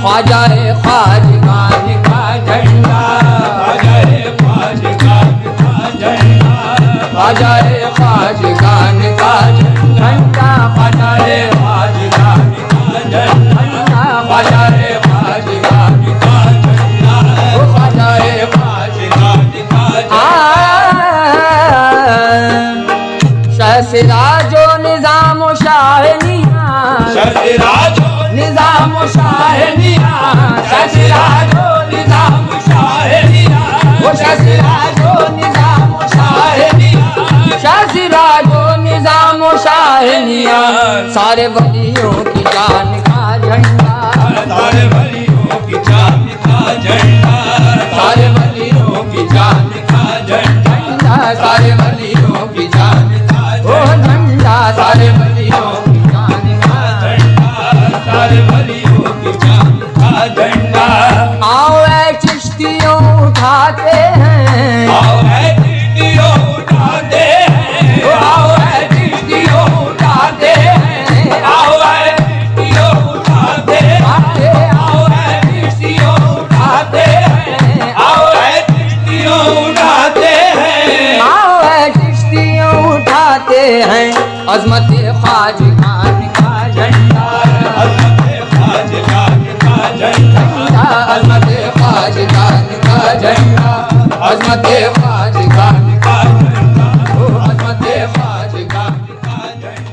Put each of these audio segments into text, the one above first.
ख्वाजाए ख्वाजगान का झंडा, ख्वाजाए ख्वाजगान का झंडा, ख्वाजाए ख्वाजगान का झंडा, ख्वाजाए ख्वाजगान का झंडा, ख्वाजाए ख्वाजगान का झंडा, ख्वाजाए ख्वाजगान का झंडा। शहसिराजो निजाम शाहनिया, शहसिराजो निजाम शाहनिया, शहसिराजो निजाम शाहनिया, वो शहसिराजो निजाम शाहनिया, शहसिराजो निजाम शाहनिया। सारे वलियों की जान का झंडा, सारे वलियों की जान का झंडा, सारे वलियों की जान का झंडा, सारे वलियों की जान का झंडा, सारे वलियों की जान का झंडा, सारे वलियों की जान का झंडा। आओ ऐ चिश्तियों उठाते हैं, आओ ऐ चिश्तियों उठाते हैं, आओ ऐ चिश्तियों उठाते हैं, आओ ऐ चिश्तियों उठाते हैं, आओ ऐ चिश्तियों उठाते हैं, आओ ऐ चिश्तियों उठाते हैं, आओ ऐ चिश्तियों उठाते हैं। अज़मत ख्वाजगान का झंडा, अज़मत ख्वाजगान का झंडा, अज़मत ख्वाजगान का झंडा, अज़मत ख्वाजगान का झंडा, अज़मत ख्वाजगान का झंडा।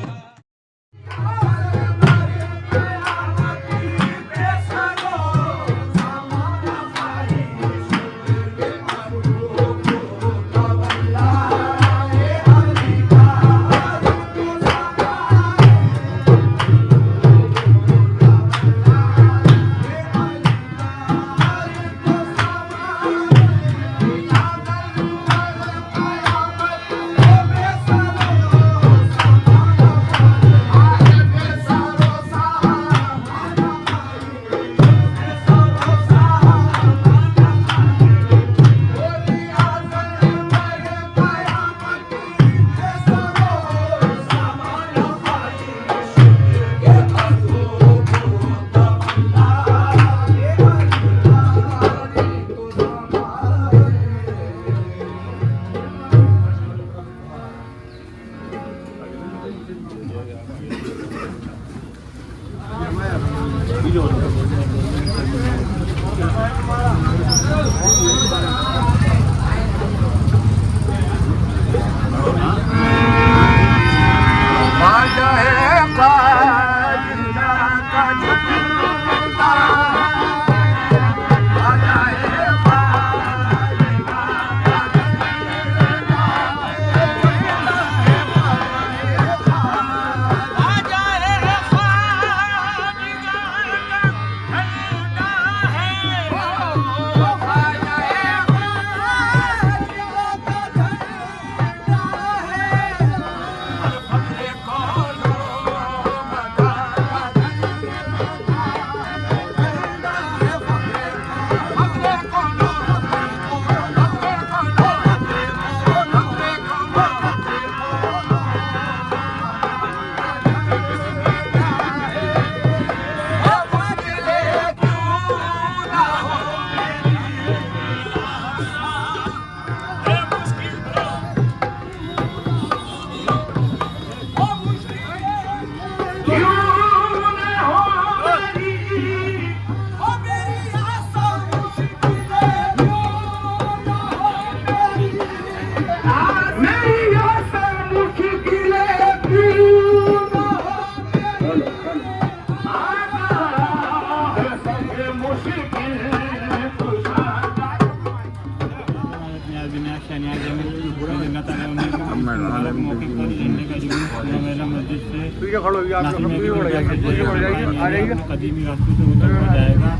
कदीमी रास्तों से होता हुआ जाएगा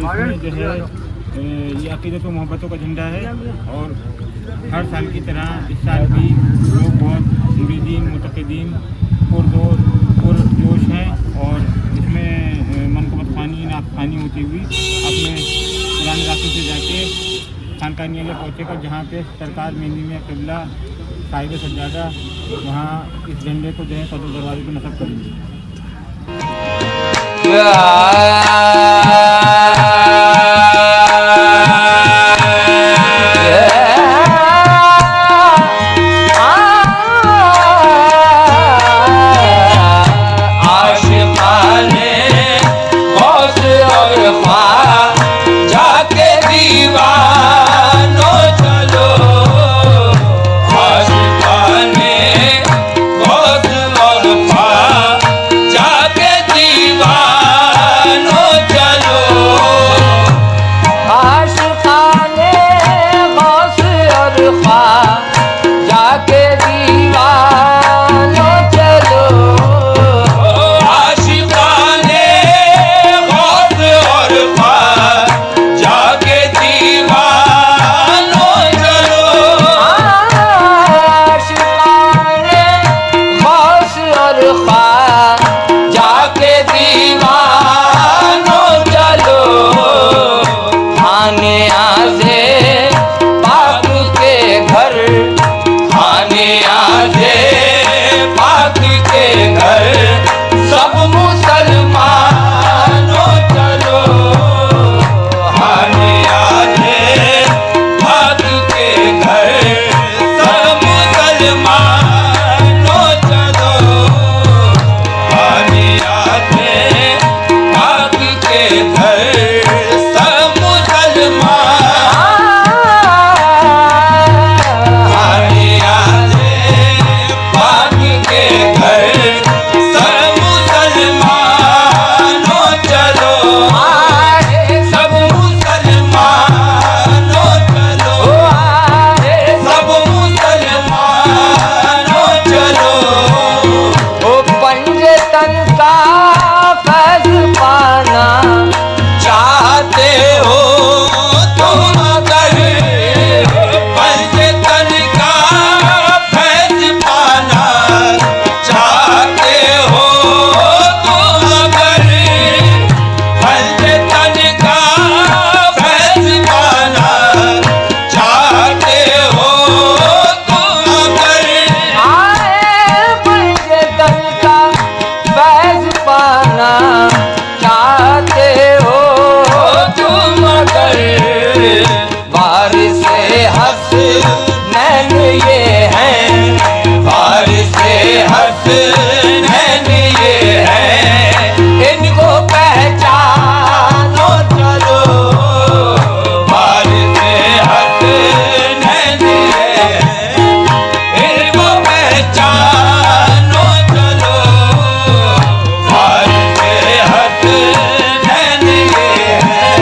और इसमें जो है ये अकीदत व मोहब्बतों का झंडा है। और हर साल की तरह इस साल भी लोग बहुत मुरीदीन मुतक़ीदीन पुरजोश हैं और इसमें मनक़बत ख़ानी नात ख़ानी होती हुई अपने पुराने रास्तों से जाके खानका निया पहुँचेगा, जहाँ पे सरकार मेहंदी में क़िबला साहिब सज्जादा वहाँ इस झंडे को जो है सदर दरवाजे पर नस्ब करेंगे। कर वारिस हसनैन ये हैं, वारिस हसनैन ये हैं, इनको पहचानो चलो, वारिस हसनैन ये हैं, इनको पहचानो चलो, वारिस हसनैन ये हैं,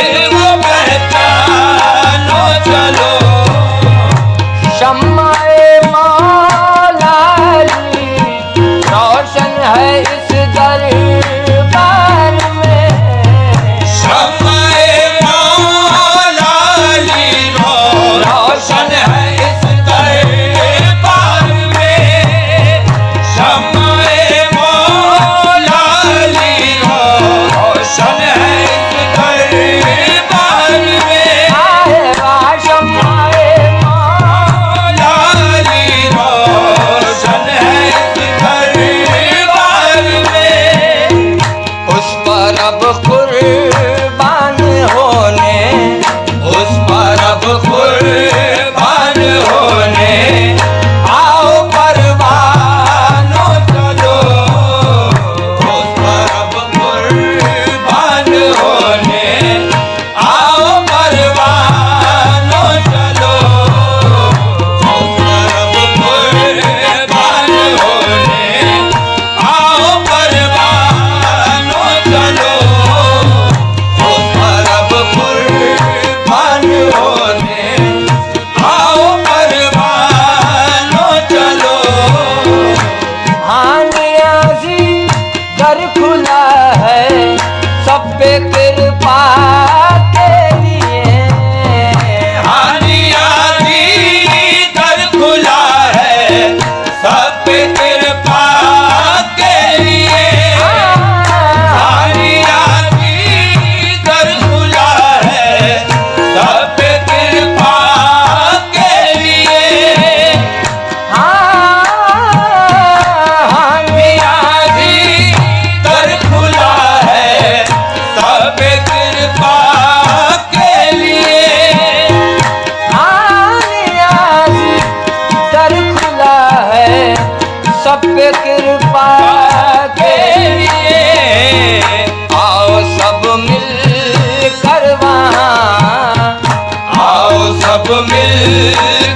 इनको पहचानो चलो। शम्माए मौला अली रोशन है इस दरबार में, शम्माए मौला अली रोशन है इस दरबार में, शम्माए मौला अली रोशन है इस दरबार में, आए वाह शम्माए मौला अली रोशन है इस दरबार में, उस पर अब कुर्बान होने, उस पर अब कुर्बान होने, आओ परवानो चलो, उस पर अब कुर्बान होने, आओ परवानो चलो, उस पर अब कुर्बान होने, आओ परवानो चलो, उस पर अब कुर्बान होने, आओ परवानो चलो। हाँ नियाज़ी दर खुला है सब पे कृपा के लिए, हाँ नियाज़ी दर खुला है सब पे कृपा के लिए, हाँ नियाज़ी दर खुला है सब पे कृपा के लिए, हाँ नियाज़ी दर खुला है सब पे कृपा के लिए, हाँ नियाज़ी दर खुला है सब पे कृपा के लिए, आओ सब मिल कर वहाँ, आओ सब मिल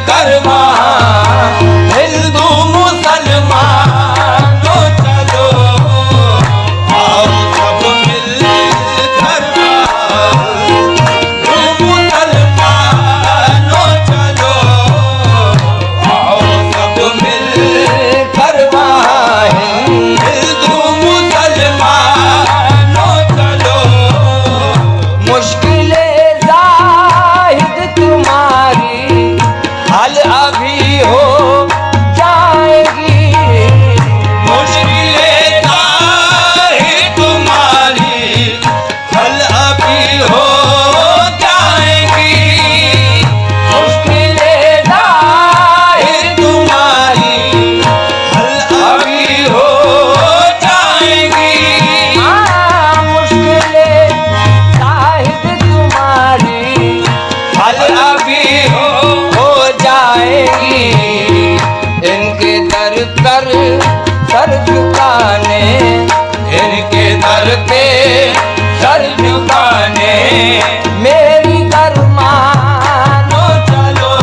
कर वहाँ, हिंदू मुसलमानों चलो, आओ सब मिल कर वहाँ, हिंदू मुसलमानों चलो, आओ सब मिल कर वहाँ, हिंदू मुसलमानों चलो, मुश्किलें ज़ाहिद तुम्हारी हल अभी हो जाएगी, मुश्किलें ज़ाहिद तुम्हारी हल अभी हो जाएगी, मुश्किलें ज़ाहिद तुम्हारी हल अभी हो जाएगी, हाँ मुश्किलें ज़ाहिद तुम्हारी हल अभी हो जाएगी, इनके दर कर सर झुकाने, इनके दर पे सर झुकाने, मेरी दर मानो चलो,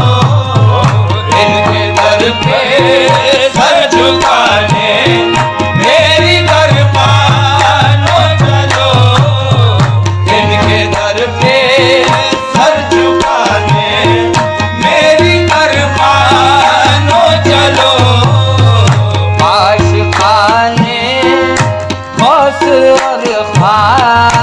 इनके दर पे सर झुकाने, मेरी दर मानो चलो, इनके दर पे सर झुकाने, मेरी दर मानो चलो, आशिकाने गौस और ख्वास।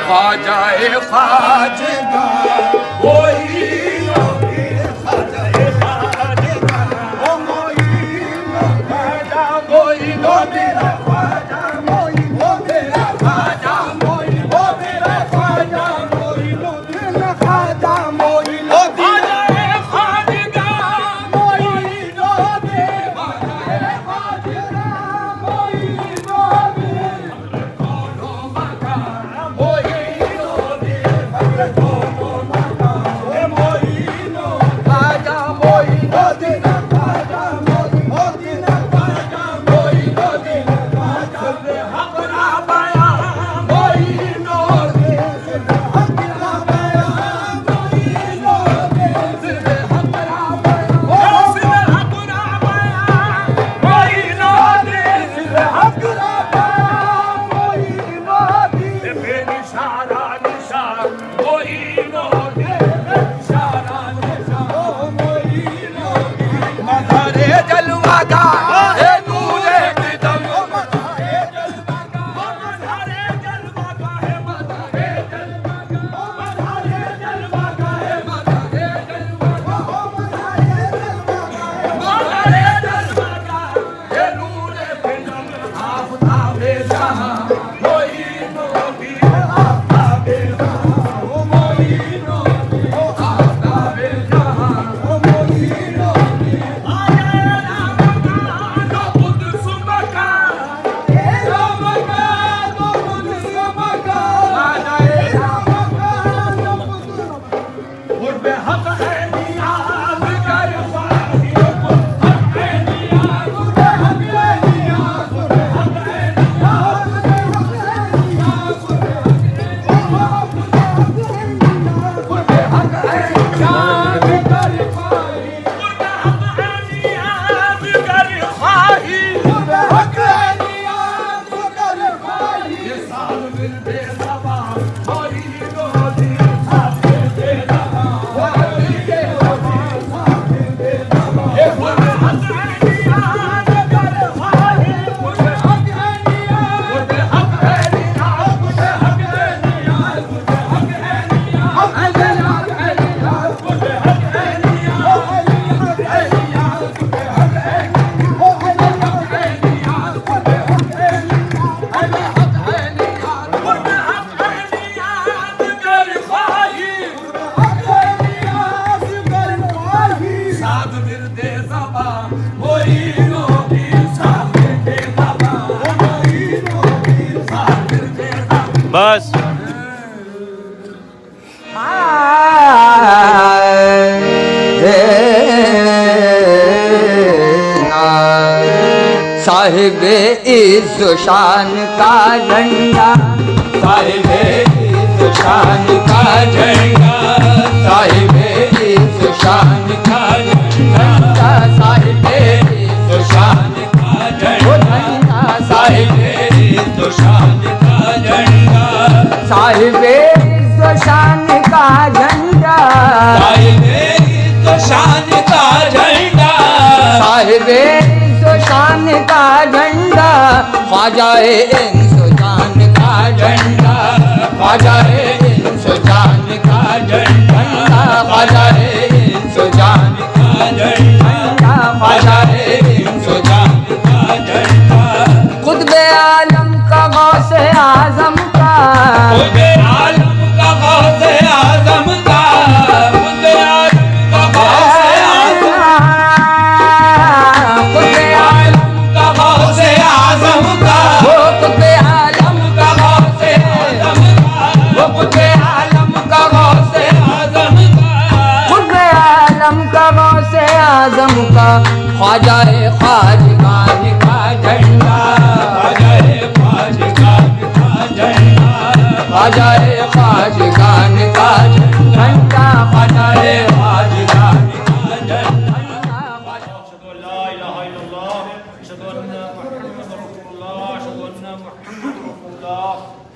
ख्वाजाए ख्वाजगा मधारे जलवा का है नूरे कदम बस साहिब इस शान का झंडा साहिब इस शान का झंडा साहिब इस शान का झंडा साहिब इस शान का झंडा साहिब इस शान का झंडा साहिब इस शान का झंडा साहिब इस शान का झंडा साहिब शान का झंडा ख्वाजाए इंसान का झंडा ख्वाजाए इंसान का झंडा ख्वाजाए इंसान का झंडा ख्वाजाए इंसान का झंडा खुतबे आलम का गौसे आजम का खुतबे आलम का गौसे आजम का खुतबे आलम का गौसे आजम का वो खुतबे आलम का गौसे आजम का वो खुतबे आलम का गौसे आजम का खुतबे आलम का गौसे आजम का ख्वाजाए ख्वाजगान का झंडा ख्वाजाए ख्वाजगान का झंडा ख्वाजाए ख्वाजगान का झंडा ख्वाजाए ख्वाजगान का झंडा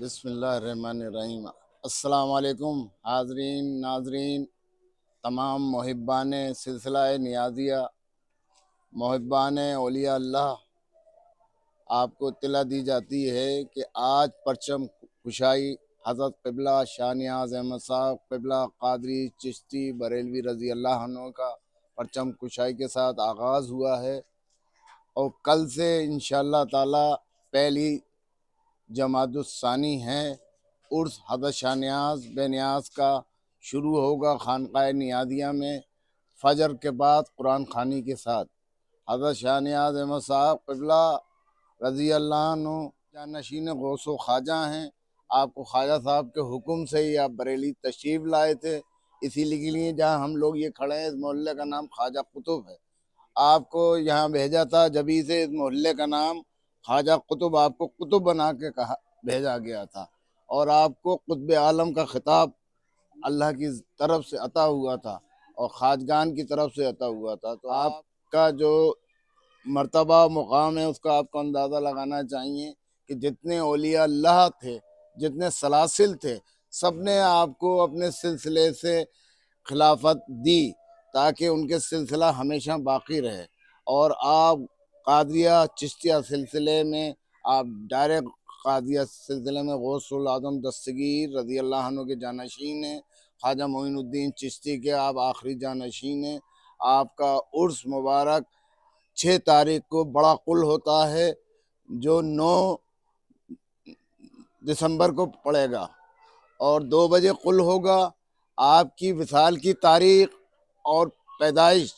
बिस्मिल्लाहिर्रहमानिर्रहीम। अस्सलाम वालेकुम हाज़रीन नाज़रीन, तमाम मुहिब्बान सिलसिला नियाज़िया, मुहिब्बान औलिया अल्लाह, आपको इत्तला दी जाती है कि आज परचम कुशाई हज़रत क़िबला शाह नियाज़ अहमद साहब क़िबला क़ादरी चिश्ती बरेलवी रज़ी अल्लाह अन्हु का परचम कुशाई के साथ आगाज़ हुआ है और कल से इंशाअल्लाह ताला पहली जमादुस्सानी है उर्स हज़रत शाह नियाज़ बेनियाज़ का शुरू होगा खानकाए नियादिया में फजर के बाद कुरान खानी के साथ। हज़रत शाह नियाज़ अहमद साहब क़िबला रज़ी अल्लाह अन्हु जानशीन गौसो ख्वाजा हैं। आपको ख्वाजा साहब के हुक्म से ही आप बरेली तशरीफ़ लाए थे, इसीलिए जहाँ हम लोग ये खड़े हैं इस मोहल्ले का नाम ख्वाजा कुतुब है। आपको यहाँ भेजा था, जभी से इस मोहल्ले का नाम ख्वाजा कुतुब, आपको कुतुब बना के कहा भेजा गया था, और आपको कुतुब आलम का खिताब अल्लाह की तरफ से अता हुआ था और खाजगान की तरफ से अता हुआ था। तो आपका जो मर्तबा मुकाम है उसका आपको अंदाज़ा लगाना चाहिए कि जितने औलिया अल्लाह थे, जितने सलासिल थे, सब ने आपको अपने सिलसिले से खिलाफत दी ताकि उनके सिलसिला हमेशा बाकी रहे। और आप कादिया चिश्तिया सिलसिले में, आप डायरेक्ट कादिया सिलसिले में गौसुल आजम दस्तगीर रज़ी अल्लाह अन्हु के जानशीन हैं। ख्वाजा मोइनुद्दीन चिश्ती के आप आखिरी जानशीन हैं। आपका उर्स मुबारक 6 तारीख को बड़ा कुल होता है जो 9 दिसंबर को पड़ेगा, और 2 बजे कुल होगा। आपकी विसाल की तारीख और पैदाइश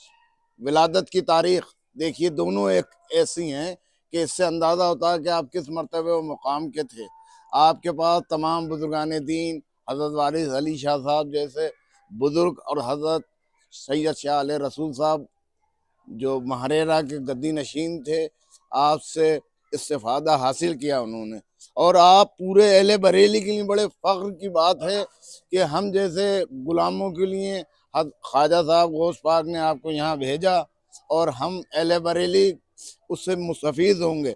विलादत की तारीख देखिए, दोनों एक ऐसी हैं कि इससे अंदाज़ा होता है कि आप किस मर्तबे व मुकाम के थे। आपके पास तमाम बुजुर्गान दीन, हज़रत वारिस अली शाह साहब जैसे बुजुर्ग, और हज़रत सैयद शाह आले रसूल साहब जो महारेरा के गद्दी नशीन थे, आपसे इस्तेफादा हासिल किया उन्होंने। और आप पूरे अहले बरेली के लिए बड़े फ़ख्र की बात है कि हम जैसे गुलामों के लिए ख्वाजा साहब गौस पाक ने आपको यहाँ भेजा, और हम अहले बरेली उससे मुस्तफ़ीज़ होंगे।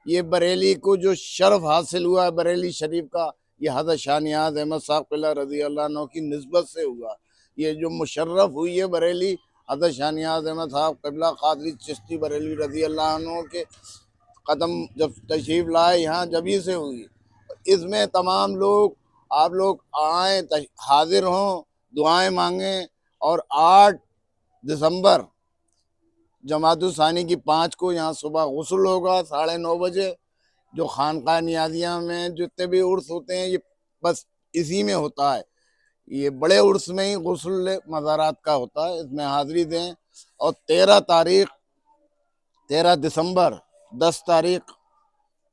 ये बरेली को जो शर्फ हासिल हुआ है बरेली शरीफ का, ये हज़रत शाह नियाज़ अहमद साहब क़िला रज़ी अल्लाह अन्हु की निस्बत से हुआ। ये जो मुशर्रफ हुई है बरेली, हज़रत शाह नियाज़ अहमद साहब क़िबला क़ादरी चिश्ती बरेली रज़ी अल्लाह अन्हु के कदम जब तशरीफ़ लाए यहाँ, जभी से हुई। इसमें तमाम लोग, आप लोग आएँ, हाजिर हों, दुआएं मांगें। और 8 दिसंबर जमातुस्सानी की 5 को यहाँ सुबह गुस्ल होगा 9:30 बजे। जो खानका नियाज़िया में जितने भी उर्स होते हैं, ये बस इसी में होता है। ये बड़े उर्स में ही गुस्ल मज़ारात का होता है, इसमें हाज़िरी दें। और 13 दिसंबर 10 तारीख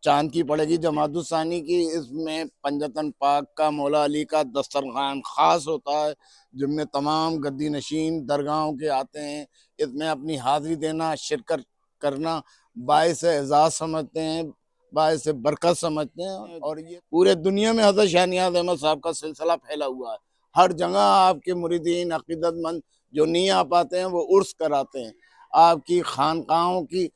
चांद की पड़ेगी जमातुस्सानी की। इसमें पंजतन पाक का, मौला अली का दस्तरखान ख़ास होता है, जिनमें तमाम गद्दी नशीन दरगाहों के आते हैं। इसमें अपनी हाज़िरी देना, शिरकत करना बाइस एजाज़ समझते हैं, बाइस बरकत समझते हैं। और ये पूरे दुनिया में हज़रत शाह नियाज़ अहमद साहब का सिलसिला फैला हुआ है। हर जगह आपके मुरीदीन अक़ीदतमंद जो नहीं आ पाते हैं वो उर्स कराते हैं। आपकी खानकाहों की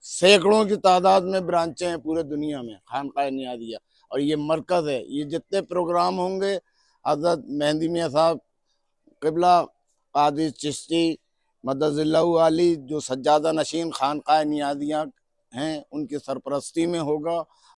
सैकड़ों की तादाद में ब्रांचें हैं पूरे दुनिया में खानका नियाज़िया, और ये मरकज़ है। ये जितने प्रोग्राम होंगे, हज़रत मेहंदी मियाँ साहब क़िबला क़ादी चिश्ती मदज़िल्लहु आली जो सज्जादा नशीन खानका नियाज़िया हैं, उनकी सरपरस्ती में होगा।